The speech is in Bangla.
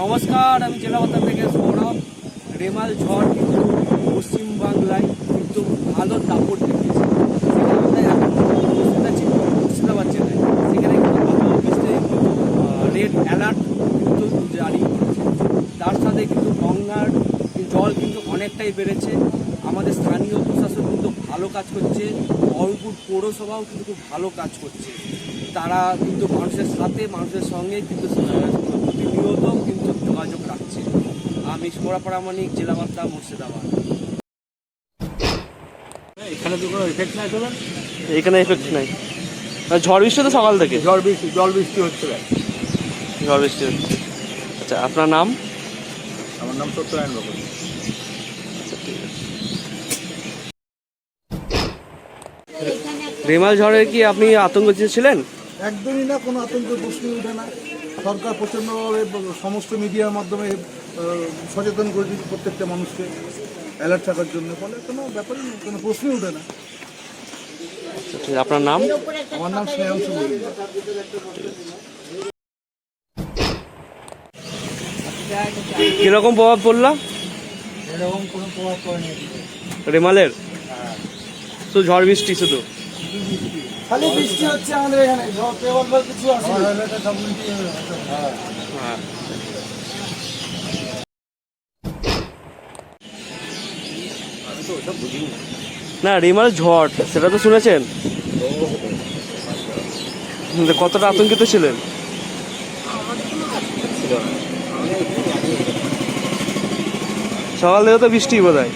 নমস্কার, আমি জেলাবাতা থেকে সৌরভ। রেমাল ঝড় কিন্তু পশ্চিমবাংলায় কিন্তু ভালো দাপট দেখিয়েছে। সেখানে আমরা এখন উপস্থিত আছি মুর্শিদাবাদ জেলায়। সেখানে কিন্তু অফিসে রেড অ্যালার্ট কিন্তু জারি করেছে। তার সাথে কিন্তু গঙ্গার জল কিন্তু অনেকটাই বেড়েছে। আমাদের স্থানীয় প্রশাসন কিন্তু ভালো কাজ করছে, বহরমপুর পৌরসভাও কিন্তু খুব ভালো কাজ করছে। তারা কিন্তু মানুষের সাথে, মানুষের সঙ্গে কিন্তু প্রতিনিয়ত কিন্তু যোগাযোগ রাখছে। আমি সোমরা প্রামাণিক, জেলাবার্তা, মুর্শিদাবাদ। এখানে তো কোনো এফেক্ট নাই তোলেন? এখানে এফেক্ট নাই। ঝড় বৃষ্টি তো সকাল থেকে জল বৃষ্টি হচ্ছে। ঝড় বৃষ্টি হচ্ছে। আচ্ছা, আপনার নাম? আমার নাম সত্যনারায়ণ বাবু। আচ্ছা, ঠিক আছে। রেমাল ঝড়ে কি আপনি আতঙ্কিত ছিলেন? একদমই না, কোনো আতঙ্কের প্রশ্নই ওঠে না। সরকার প্রচণ্ডভাবে সমস্ত মিডিয়ার মাধ্যমে সচেতন করে দিচ্ছে প্রত্যেকটা মানুষকে অ্যালার্ট থাকার জন্য, ফলে কোনো ব্যাপারই নেই, কোনো প্রশ্নই ওঠে না। আচ্ছা, ঠিক আছে। আপনার নাম? আমার নাম স্নেহাংশু বলি। কিরকম প্রভাব পড়ল এরকম কোনো প্রভাব পড়েনি রেমালের? শুধু ঝড় বৃষ্টি? শুধু খালি বৃষ্টি হচ্ছে আমাদের এখানে, কিছু আসে হ্যাঁ। না, রেমাল ঝড় সেটা তো শুনেছেন, কতটা আতঙ্কিত ছিলেন? সকাল থেকে তো বৃষ্টি বোধ হয়।